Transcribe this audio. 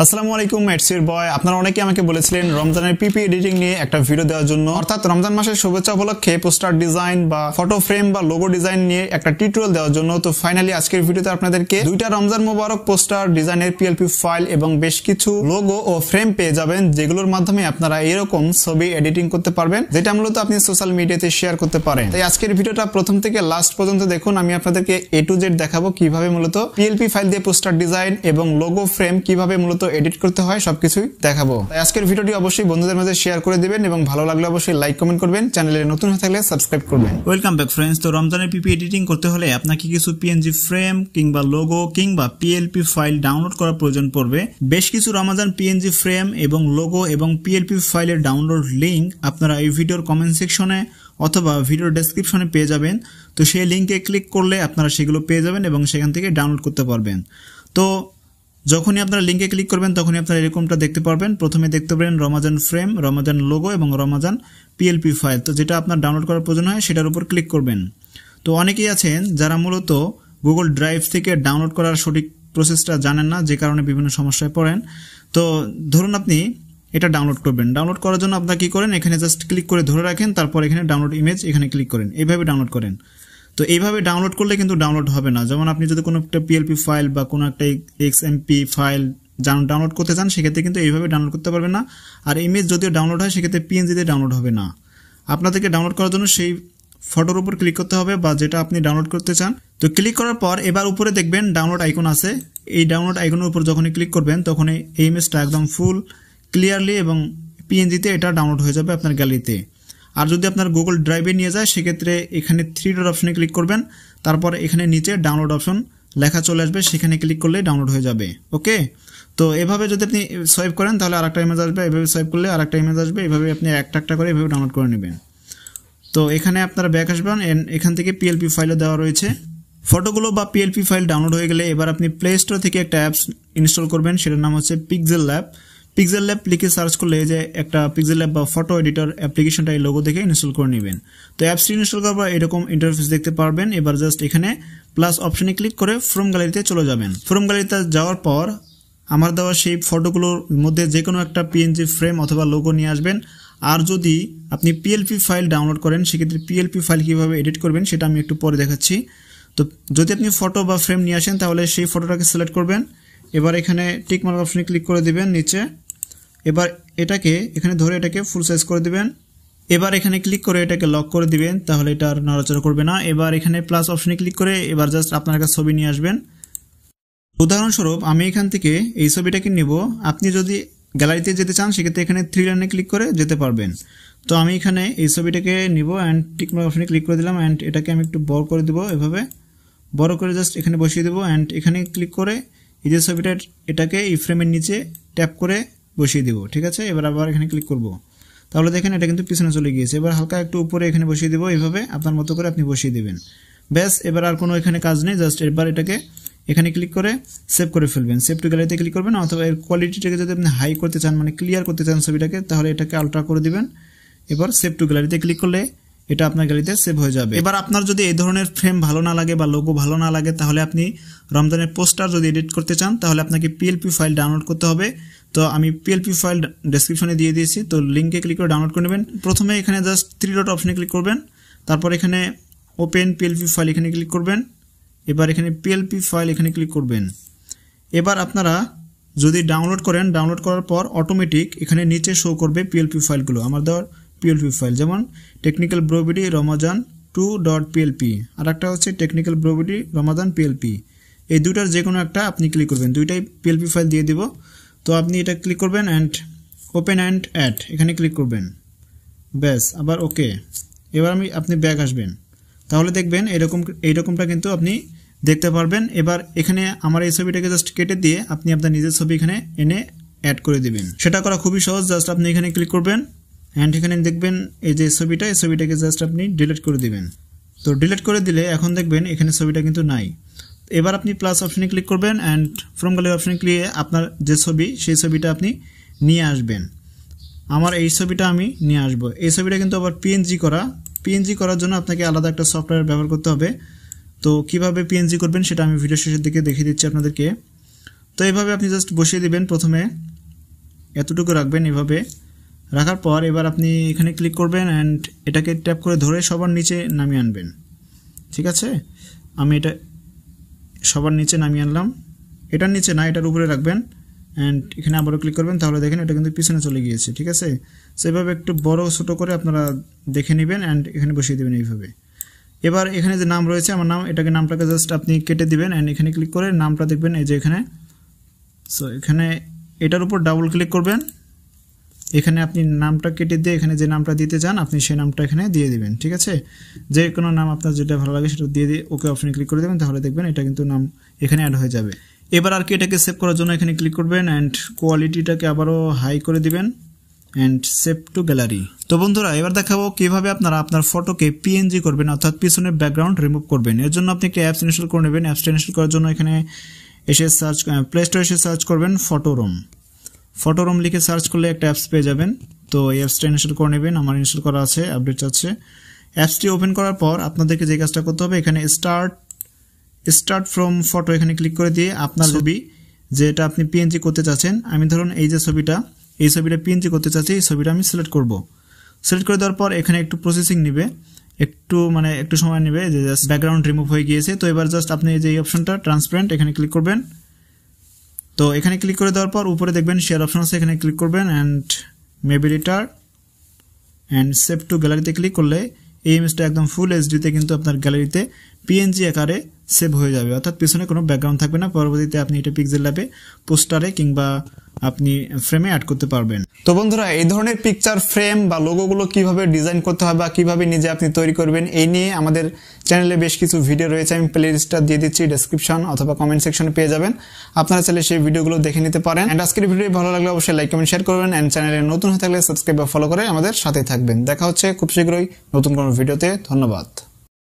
আসসালামু আলাইকুম, এটসির বয়। আপনারা অনেকে আমাকে বলেছিলেন রমজানের পিপি এডিটিং নিয়ে একটা ভিডিও দেওয়ার জন্য, অর্থাৎ রমজান মাসের শুভেচ্ছা উপলক্ষে পোস্টার ডিজাইন বা ফটো ফ্রেম বা লোগো ডিজাইন নিয়ে একটা টিউটোরিয়াল দেওয়ার জন্য। তো ফাইনালি আজকের ভিডিওতে আপনাদেরকে দুইটা রমজান মোবারক পোস্টার ডিজাইনের পিএলপি ফাইল এবং বেশ কিছু লোগো ও ফ্রেম পেয়ে যাবেন, যেগুলোর মাধ্যমে আপনারা এরকম ছবি এডিটিং করতে পারবেন, যেটা মূলত আপনি সোশ্যাল মিডিয়াতে শেয়ার করতে পারেন। তাই আজকের ভিডিওটা প্রথম থেকে লাস্ট পর্যন্ত দেখুন। আমি আপনাদেরকে A to Z দেখাবো কিভাবে মূলত পিএলপি ফাইল দিয়ে পোস্টার ডিজাইন এবং লোগো ফ্রেম কিভাবে মূলত এডিট করতে হয় সবকিছুই দেখাবো। তাই আজকের ভিডিওটি অবশ্যই বন্ধুদের মাঝে শেয়ার করে দিবেন এবং ভালো লাগলে অবশ্যই লাইক কমেন্ট করবেন, চ্যানেলে নতুন হয়ে থাকলে সাবস্ক্রাইব করবেন। Welcome back friends. তো রমজানের পিপি এডিটিং করতে হলে আপনাকে কিছু পিএনজি ফ্রেম কিংবা লোগো কিংবা পিএলপি ফাইল ডাউনলোড করার প্রয়োজন পড়বে। বেশ কিছু রমজান পিএনজি ফ্রেম এবং লোগো এবং পিএলপি ফাইলের ডাউনলোড লিংক আপনারা এই ভিডিওর কমেন্ট সেকশনে অথবা ভিডিওর ডেসক্রিপশনে পেয়ে যাবেন। তো সেই লিঙ্কে ক্লিক করলে আপনারা সেগুলো পেয়ে যাবেন এবং সেখান থেকে ডাউনলোড করতে পারবেন। তো যখনই আপনারা লিঙ্কে ক্লিক করবেন তখনই আপনারা এরকমটা দেখতে পারবেন। প্রথমে দেখতে পাবেন রমাজান ফ্রেম, রমাজান লোগো এবং রমাজান পিএলপি ফাইল। তো যেটা আপনার ডাউনলোড করার প্রয়োজন হয় সেটার উপর ক্লিক করবেন। তো অনেকেই আছেন যারা মূলত গুগল ড্রাইভ থেকে ডাউনলোড করার সঠিক প্রসেসটা জানেন না, যে কারণে বিভিন্ন সমস্যায় পড়েন। তো ধরুন আপনি এটা ডাউনলোড করবেন। ডাউনলোড করার জন্য আপনারা কি করেন, এখানে জাস্ট ক্লিক করে ধরে রাখেন, তারপর এখানে ডাউনলোড ইমেজ এখানে ক্লিক করেন, এইভাবে ডাউনলোড করেন। তো এইভাবে ডাউনলোড করলে কিন্তু ডাউনলোড হবে না। যেমন আপনি যদি কোনো একটা পিএলপি ফাইল বা কোনো একটা এক্সএমপি ফাইল ডাউনলোড করতে চান, সেক্ষেত্রে কিন্তু এইভাবে ডাউনলোড করতে পারবেন না। আর ইমেজ যদিও ডাউনলোড হয় সেক্ষেত্রে পিএনজিতে ডাউনলোড হবে না। আপনাদেরকে ডাউনলোড করার জন্য সেই ফটোর উপর ক্লিক করতে হবে বা যেটা আপনি ডাউনলোড করতে চান। তো ক্লিক করার পর এবার উপরে দেখবেন ডাউনলোড আইকন আছে। এই ডাউনলোড আইকনের উপর যখনই ক্লিক করবেন তখন এই ইমেজটা একদম ফুল ক্লিয়ারলি এবং পিএনজিতে এটা ডাউনলোড হয়ে যাবে আপনার গ্যালারিতে। আর যদি আপনার গুগল ড্রাইভে নিয়ে যায় সেক্ষেত্রে এখানে 3 ডট অপশনে ক্লিক করবেন, তারপর এখানে নিচে ডাউনলোড অপশন লেখা চলে আসবে, সেখানে ক্লিক করলে ডাউনলোড হয়ে যাবে। ওকে, তো এভাবে যদি আপনি সোয়াইপ করেন তাহলে আরেকটা ইমেজ আসবে, এভাবে সোয়াইপ করলে আরেকটা ইমেজ আসবে, এভাবে আপনি একটা একটা করে এভাবে ডাউনলোড করে নেবেন। তো এখানে আপনারা ব্যাক আসবেন, এখান থেকে পিএলপি ফাইলও দেওয়া রয়েছে। ফটোগুলো বা পিএলপি ফাইল ডাউনলোড হয়ে গেলে এবার আপনি প্লে স্টোর থেকে একটা অ্যাপস ইনস্টল করবেন, সেটার নাম হচ্ছে Pixellab। Pixellab লিখে সার্চ করলে যে একটা Pixellab বা ফটো এডিটর অ্যাপ্লিকেশনটা এই লোগো দেখে ইনস্টল করে নেবেন। তো অ্যাপসটি ইনস্টল করার পর এরকম ইন্টারফেস দেখতে পারবেন। এবার জাস্ট এখানে প্লাস অপশনে ক্লিক করে ফ্রম গ্যালারিতে চলে যাবেন। ফ্রম গ্যালারিতে যাওয়ার পর আমার দেওয়া সেই ফটোগুলোর মধ্যে যে কোনো একটা পিএনজি ফ্রেম অথবা লোগো নিয়ে আসবেন। আর যদি আপনি পিএলপি ফাইল ডাউনলোড করেন সেক্ষেত্রে পিএলপি ফাইল কীভাবে এডিট করবেন সেটা আমি একটু পরে দেখাচ্ছি। তো যদি আপনি ফটো বা ফ্রেম নিয়ে আসেন তাহলে সেই ফটোটাকে সিলেক্ট করবেন। এবার এখানে টিক মার্ক অপশনে ক্লিক করে দিবেন নিচে। এবার এটাকে এখানে ধরে এটাকে ফুল সাইজ করে দিবেন। এবার এখানে ক্লিক করে এটাকে লক করে দিবেন, তাহলে এটা আর নড়াচড়া করবে না। এবার এখানে প্লাস অপশনে ক্লিক করে এবার জাস্ট আপনার কাছে ছবি নিয়ে আসবেন। উদাহরণস্বরূপ আমি এখান থেকে এই ছবিটাকে নিব। আপনি যদি গ্যালারিতে যেতে চান সেক্ষেত্রে এখানে 3 লাইনে ক্লিক করে যেতে পারবেন। তো আমি এখানে এই ছবিটাকে নিব অ্যান্ড টিক মার্ক অপশনে ক্লিক করে দিলাম অ্যান্ড এটাকে আমি একটু বড় করে দেবো, এভাবে বড় করে জাস্ট এখানে বসিয়ে দেবো অ্যান্ড এখানে ক্লিক করে এই যে ছবিটা এটাকে এই ফ্রেমের নিচে ট্যাপ করে বসিয়ে দেবো। ঠিক আছে, এবার আবার এখানে ক্লিক করব, তাহলে দেখেন এটা কিন্তু পিছনে চলে গিয়েছে। এবার হালকা একটু উপরে এখানে বসিয়ে দেবো, এইভাবে আপনার মতো করে আপনি বসিয়ে দেবেন। ব্যাস, এবার আর কোনো এখানে কাজ নেই। জাস্ট এবার এটাকে এখানে ক্লিক করে সেভ করে ফেলবেন। সেভ টু গ্যালারিতে ক্লিক করবেন, অথবা এর কোয়ালিটিটাকে যদি আপনি হাই করতে চান, মানে ক্লিয়ার করতে চান ছবিটাকে, তাহলে এটাকে আলট্রা করে দিবেন। এবার সেভ টু গ্যালারিতে ক্লিক করলে এটা আপনার গ্যালারিতে সেভ হয়ে যাবে। এবার আপনার যদি এই ধরনের ফ্রেম ভালো না লাগে বা লোগো ভালো না লাগে, তাহলে আপনি রমজানের পোস্টার যদি এডিট করতে চান তাহলে আপনাকে পিএলপি ফাইল ডাউনলোড করতে হবে। তো আমি পিএলপি ফাইল ডেসক্রিপশনে দিয়ে দিয়েছি, তো লিঙ্কে ক্লিক করে ডাউনলোড করে নেবেন। প্রথমে এখানে জাস্ট 3 ডট অপশনে ক্লিক করবেন, তারপর এখানে ওপেন পিএলপি ফাইল এখানে ক্লিক করবেন। এবার এখানে পিএলপি ফাইল এখানে ক্লিক করবেন। এবার আপনারা যদি ডাউনলোড করেন, ডাউনলোড করার পর অটোমেটিক এখানে নিচে শো করবে পিএলপি ফাইলগুলো। আমার দেওয়ার পিএলপি ফাইল যেমন টেকনিক্যাল ব্রোবিডি রমাজান 2.plp, আর একটা হচ্ছে টেকনিক্যাল ব্রোবিডি রমাজান পিএলপি। এই দুটার যে কোনো একটা আপনি ক্লিক করবেন, দুইটাই পিএলপি ফাইল দিয়ে দিব। তো আপনি এটা ক্লিক করবেন অ্যান্ড ওপেন অ্যান্ড অ্যাড এখানে ক্লিক করবেন। ব্যাস, আবার ওকে। এবার আপনি ব্যাক আসবেন, তাহলে দেখবেন এইরকমটা কিন্তু আপনি দেখতে পারবেন। এবার এখানে আমার এই ছবিটাকে জাস্ট কেটে দিয়ে আপনি আপনার নিজের ছবি এখানে এনে অ্যাড করে দিবেন। সেটা করা খুবই সহজ। জাস্ট আপনি এখানে ক্লিক করবেন অ্যান্ড এখানে দেখবেন এই যে ছবিটা, এই ছবিটাকে জাস্ট আপনি ডিলিট করে দিবেন। তো ডিলিট করে দিলে এখন দেখবেন এখানে ছবিটা কিন্তু নাই। এবার আপনি প্লাস অপশনে ক্লিক করবেন অ্যান্ড ফ্রম গ্যালারি অপশনে ক্লিক আপনার যে ছবি সেই ছবিটা আপনি নিয়ে আসবেন। আমার এই ছবিটা আমি নিয়ে আসবো। এই ছবিটা কিন্তু আবার পিএনজি করার জন্য আপনাকে আলাদা একটা সফটওয়্যার ব্যবহার করতে হবে। তো কিভাবে পিএনজি করবেন সেটা আমি ভিডিও শেষের দিকে দেখিয়ে দিচ্ছি আপনাদেরকে। তো এইভাবে আপনি জাস্ট বসিয়ে দিবেন, প্রথমে এতটুকু রাখবেন, এভাবে রাখার পর এবার আপনি এখানে ক্লিক করবেন অ্যান্ড এটাকে ট্যাপ করে ধরে সবার নিচে নামিয়ে আনবেন। ঠিক আছে, আমি এটা সবার নিচে নামিয়ে আনলাম, এটার নিচে না এটার উপরে রাখবেন অ্যান্ড এখানে আবারও ক্লিক করবেন, তাহলে দেখেন এটা কিন্তু পিছনে চলে গিয়েছে। ঠিক আছে, সেভাবে একটু বড় ছোট করে আপনারা দেখে নেবেন অ্যান্ড এখানে বসিয়ে দেবেন এইভাবে। এবার এখানে যে নাম রয়েছে আমার নাম, নামটাকে জাস্ট আপনি কেটে দিবেন অ্যান্ড এখানে ক্লিক করে নামটা দেখবেন এই যে এখানে। সো এখানে এটার উপর ডাবল ক্লিক করবেন, এখানে আপনি নামটা কেটে দিয়ে এখানে যে নামটা দিতে চান আপনি সেই নামটা এখানে দিয়ে দিবেন। ঠিক আছে, যে কোনো নাম আপনার যেটা ভালো লাগে সেটা দিয়ে ওকে অপশনে ক্লিক করে দেবেন, তাহলে দেখবেন এটা কিন্তু নাম এখানে অ্যাড হয়ে যাবে। এবার আর কি এটাকে সেভ করার জন্য এখানে ক্লিক করবেন অ্যান্ড কোয়ালিটিটাকে আবারও হাই করে দিবেন অ্যান্ড সেভ টু গ্যালারি। তো বন্ধুরা এবার দেখাবো কিভাবে আপনারা আপনার ফটোকে পিএনজি করবেন, অর্থাৎ পিছনের ব্যাকগ্রাউন্ড রিমুভ করবেন। এর জন্য আপনি একটা অ্যাপস ইনস্টল করে নেবেন। অ্যাপসটা ইনস্টল করার জন্য এখানে এসে প্লে স্টোরে এসে সার্চ করবেন ফটোরুম লিখে সার্চ করলে একটা অ্যাপস পেয়ে যাবেন। তো এই অ্যাপসটা ইনস্টল করে নেবেন, আমার ইনস্টল করা আছে, আপডেট আছে। অ্যাপসটি ওপেন করার পর আপনাদেরকে যে কাজটা করতে হবে, এখানে স্টার্ট ফ্রম ফটো এখানে ক্লিক করে দিয়ে আপনার ছবি যেটা আপনি পিএনজি করতে চাচ্ছেন, আমি ধরুন এই যে ছবিটা পিএনজি করতে চাচ্ছি, এই ছবিটা আমি সিলেক্ট করব। সিলেক্ট করে দেওয়ার পর এখানে একটু প্রসেসিং নেবে, একটু সময় নেবে, যে জাস্ট ব্যাকগ্রাউন্ড রিমুভ হয়ে গিয়েছে। তো এবার জাস্ট আপনি যে এই অপশনটা ট্রান্সপারেন্ট এখানে ক্লিক করবেন। তো এখানে ক্লিক করে দেওয়ার পর উপরে দেখবেন শেয়ার অপশন আছে, এখানে ক্লিক করবেন অ্যান্ড মেবি রিটার অ্যান্ড সেভ টু গ্যালারিতে ক্লিক করলে এই ইমেজটা একদম ফুল এইচডিতে কিন্তু আপনার গ্যালারিতে পিএনজি আকারে সেভ হয়ে যাবে, অর্থাৎ পিছনে কোনো ব্যাকগ্রাউন্ড থাকবে না। পরবর্তীতে আপনি এটা পিক্সেল ল্যাবে পোস্টারে কিংবা আপনি ফ্রেমে অ্যাড করতে পারবেন। তো বন্ধুরা এই ধরনের পিকচার ফ্রেম বা লোগোগুলো কিভাবে ডিজাইন করতে হয় বা কিভাবে নিজে আপনি তৈরি করবেন এই নিয়ে আমাদের চ্যানেলে বেশ কিছু ভিডিও রয়েছে, আমি প্লে লিস্টটা দিয়ে দিচ্ছি ডেসক্রিপশন অথবা কমেন্ট সেকশনে পেয়ে যাবেন, আপনারা চাইলে সেই ভিডিওগুলো দেখে নিতে পারেন। এন্ড আজকের ভিডিও ভালো লাগলে অবশ্যই লাইক কমেন্ট শেয়ার করবেন এন্ড চ্যানেলে নতুন হয়ে থাকলে সাবস্ক্রাইব বা ফলো করে আমাদের সাথে থাকবেন। দেখা হচ্ছে খুব শীঘ্রই নতুন কোনো ভিডিওতে। ধন্যবাদ।